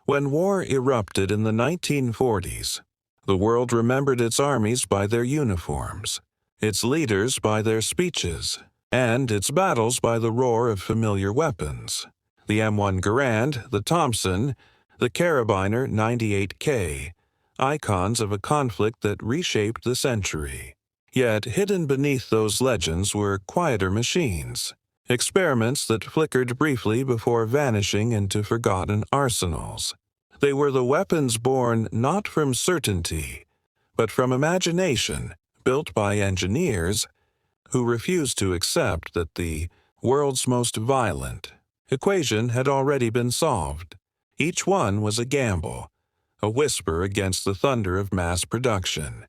When war erupted in the 1940s, the world remembered its armies by their uniforms, its leaders by their speeches, and its battles by the roar of familiar weapons. The M1 Garand, the Thompson, the Carabiner 98K, icons of a conflict that reshaped the century. Yet hidden beneath those legends were quieter machines, experiments that flickered briefly before vanishing into forgotten arsenals. They were the weapons born not from certainty, but from imagination, built by engineers who refused to accept that the world's most violent equation had already been solved. Each one was a gamble, a whisper against the thunder of mass production.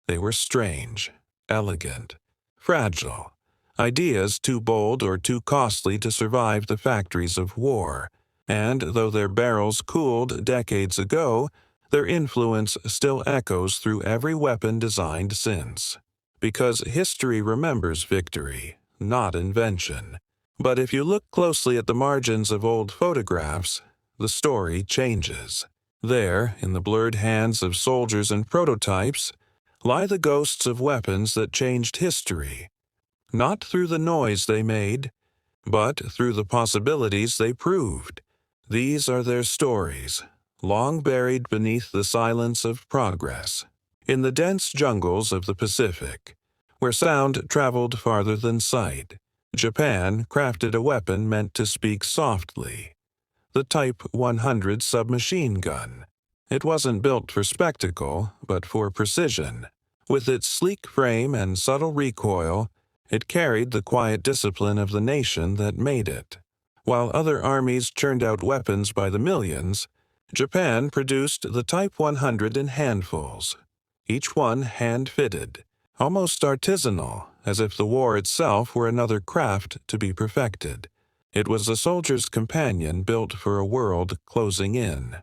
They were strange, elegant, fragile, ideas too bold or too costly to survive the factories of war, and though their barrels cooled decades ago, their influence still echoes through every weapon designed since. Because history remembers victory, not invention. But if you look closely at the margins of old photographs, the story changes. There, in the blurred hands of soldiers and prototypes, lie the ghosts of weapons that changed history, not through the noise they made, but through the possibilities they proved. These are their stories, long buried beneath the silence of progress. In the dense jungles of the Pacific, where sound traveled farther than sight, Japan crafted a weapon meant to speak softly, the Type 100 submachine gun. It wasn't built for spectacle, but for precision. With its sleek frame and subtle recoil, it carried the quiet discipline of the nation that made it. While other armies churned out weapons by the millions, Japan produced the Type 100 in handfuls, each one hand-fitted, almost artisanal, as if the war itself were another craft to be perfected. It was a soldier's companion built for a world closing in.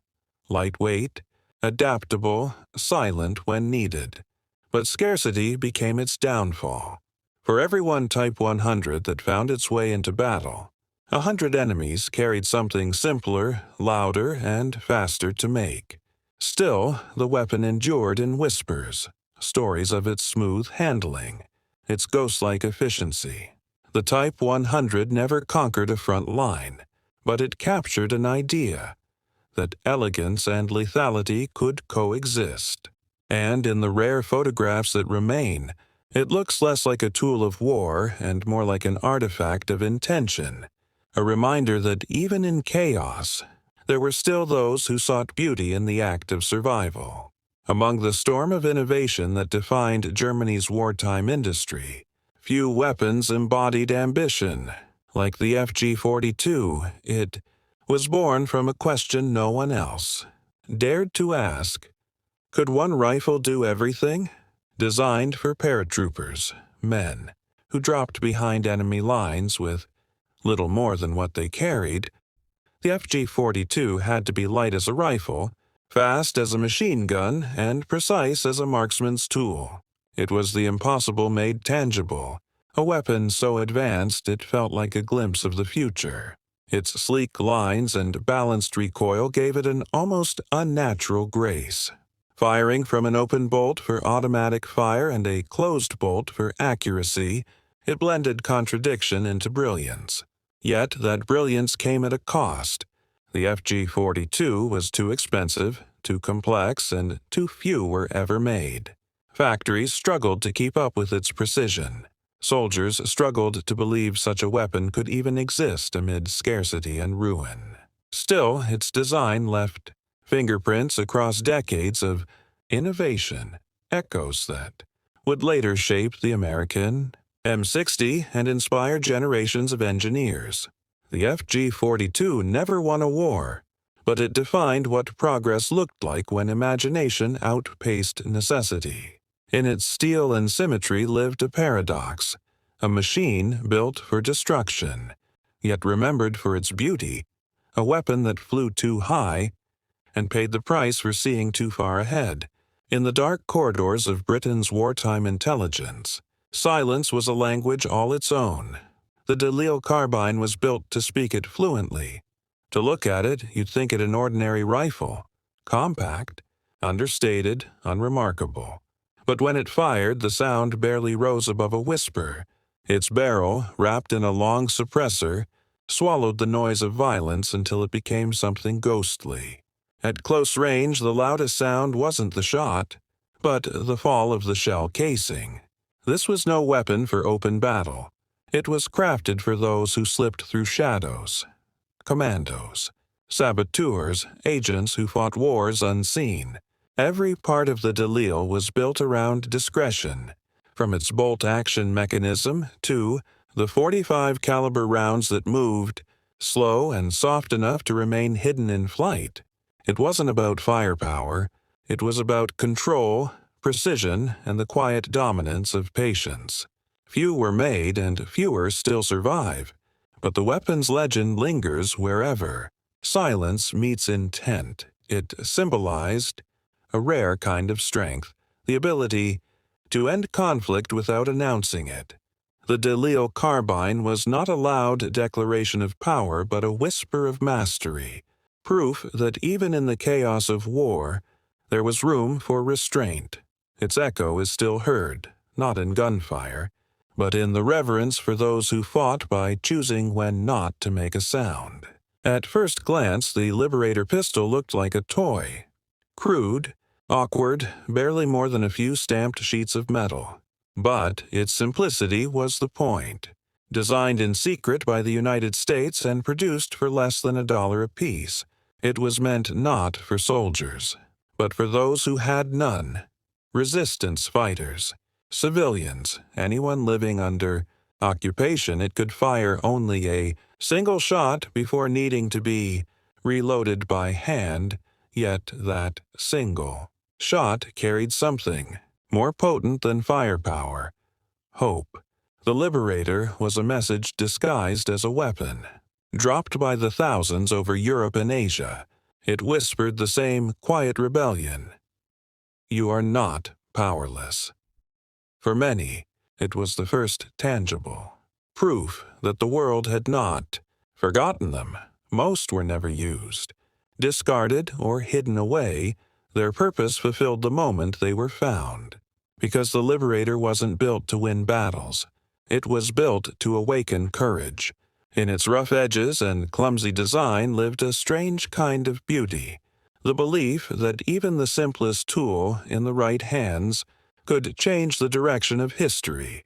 Lightweight, adaptable, silent when needed. But scarcity became its downfall. For every one Type 100 that found its way into battle, 100 enemies carried something simpler, louder, and faster to make. Still, the weapon endured in whispers, stories of its smooth handling, its ghost-like efficiency. The Type 100 never conquered a front line, but it captured an idea that elegance and lethality could coexist. And in the rare photographs that remain, it looks less like a tool of war and more like an artifact of intention, a reminder that even in chaos, there were still those who sought beauty in the act of survival. Among the storm of innovation that defined Germany's wartime industry, few weapons embodied ambition. Like the FG-42, it was born from a question no one else dared to ask. Could one rifle do everything? Designed for paratroopers, men, who dropped behind enemy lines with little more than what they carried, the FG-42 had to be light as a rifle, fast as a machine gun, and precise as a marksman's tool. It was the impossible made tangible, a weapon so advanced it felt like a glimpse of the future. Its sleek lines and balanced recoil gave it an almost unnatural grace. Firing from an open bolt for automatic fire and a closed bolt for accuracy, it blended contradiction into brilliance. Yet that brilliance came at a cost. The FG-42 was too expensive, too complex, and too few were ever made. Factories struggled to keep up with its precision. Soldiers struggled to believe such a weapon could even exist amid scarcity and ruin. Still, its design left fingerprints across decades of innovation, echoes that would later shape the American M60 and inspire generations of engineers. The FG-42 never won a war, but it defined what progress looked like when imagination outpaced necessity. In its steel and symmetry lived a paradox, a machine built for destruction, yet remembered for its beauty, a weapon that flew too high and paid the price for seeing too far ahead. In the dark corridors of Britain's wartime intelligence, silence was a language all its own. The Delisle carbine was built to speak it fluently, To look at it, you'd think it an ordinary rifle, compact, understated, unremarkable. But when it fired, the sound barely rose above a whisper. Its barrel, wrapped in a long suppressor, swallowed the noise of violence until it became something ghostly. At close range, the loudest sound wasn't the shot, but the fall of the shell casing. This was no weapon for open battle. It was crafted for those who slipped through shadows. Commandos, saboteurs, agents who fought wars unseen. Every part of the Delil was built around discretion, from its bolt-action mechanism to the 45 caliber rounds that moved, slow and soft enough to remain hidden in flight. It wasn't about firepower. It was about control, precision, and the quiet dominance of patience. Few were made, and fewer still survive. But the weapon's legend lingers wherever. Silence meets intent. It symbolized a rare kind of strength, the ability to end conflict without announcing it. The Delil carbine was not a loud declaration of power, but a whisper of mastery, proof that even in the chaos of war, there was room for restraint. Its echo is still heard, not in gunfire, but in the reverence for those who fought by choosing when not to make a sound. At first glance, the Liberator pistol looked like a toy. Crude, awkward, barely more than a few stamped sheets of metal. But its simplicity was the point. Designed in secret by the United States and produced for less than $1 apiece, it was meant not for soldiers, but for those who had none. Resistance fighters, civilians, anyone living under occupation. It could fire only a single shot before needing to be reloaded by hand, yet that single shot carried something more potent than firepower: hope. The Liberator was a message disguised as a weapon. Dropped by the thousands over Europe and Asia, it whispered the same quiet rebellion. You are not powerless. For many, it was the first tangible proof that the world had not forgotten them. Most were never used. Discarded or hidden away, their purpose fulfilled the moment they were found. Because the Liberator wasn't built to win battles. It was built to awaken courage. In its rough edges and clumsy design lived a strange kind of beauty, the belief that even the simplest tool in the right hands could change the direction of history,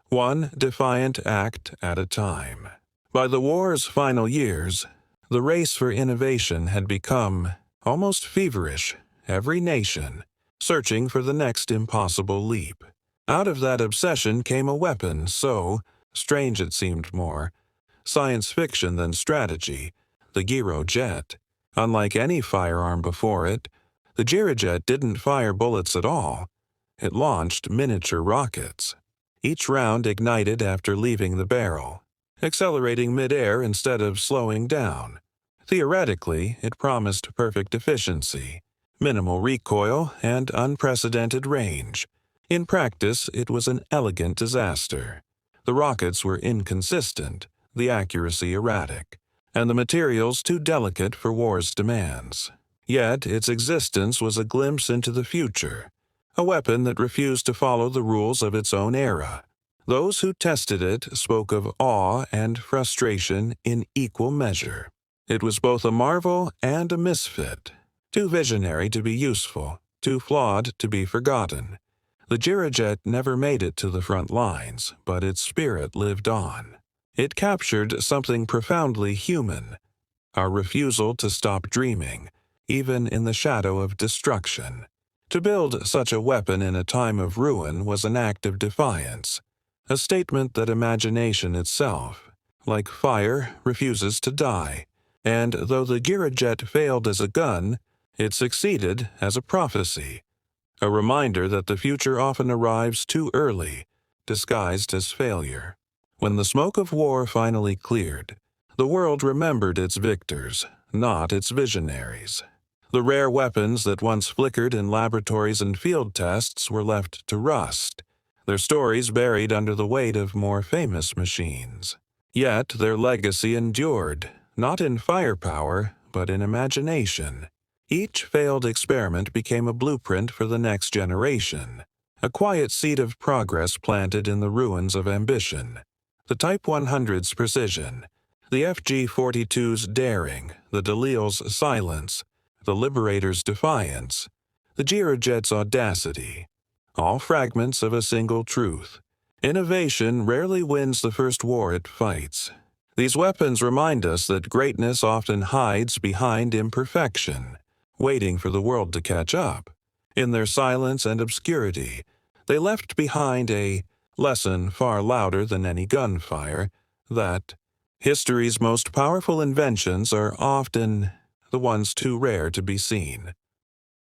one defiant act at a time. By the war's final years, the race for innovation had become almost feverish, every nation searching for the next impossible leap. Out of that obsession came a weapon so, strange it seemed more, science fiction than strategy, the Gyrojet. Unlike any firearm before it, the Gyrojet didn't fire bullets at all. It launched miniature rockets. Each round ignited after leaving the barrel, accelerating midair instead of slowing down. Theoretically, it promised perfect efficiency, minimal recoil, and unprecedented range. In practice, it was an elegant disaster. The rockets were inconsistent, the accuracy erratic, and the materials too delicate for war's demands. Yet its existence was a glimpse into the future, a weapon that refused to follow the rules of its own era. Those who tested it spoke of awe and frustration in equal measure. It was both a marvel and a misfit, too visionary to be useful, too flawed to be forgotten. The Gyrojet never made it to the front lines, but its spirit lived on. It captured something profoundly human, our refusal to stop dreaming, even in the shadow of destruction. To build such a weapon in a time of ruin was an act of defiance, a statement that imagination itself, like fire, refuses to die. And though the Gyrojet failed as a gun, it succeeded as a prophecy, a reminder that the future often arrives too early, disguised as failure. When the smoke of war finally cleared, the world remembered its victors, not its visionaries. The rare weapons that once flickered in laboratories and field tests were left to rust, their stories buried under the weight of more famous machines. Yet their legacy endured. not in firepower, but in imagination. Each failed experiment became a blueprint for the next generation, a quiet seed of progress planted in the ruins of ambition. The Type 100's precision, the FG-42's daring, the Delisle's silence, the Liberator's defiance, the Girojet's audacity, all fragments of a single truth. Innovation rarely wins the first war it fights. These weapons remind us that greatness often hides behind imperfection, waiting for the world to catch up. In their silence and obscurity, they left behind a lesson far louder than any gunfire, that history's most powerful inventions are often the ones too rare to be seen.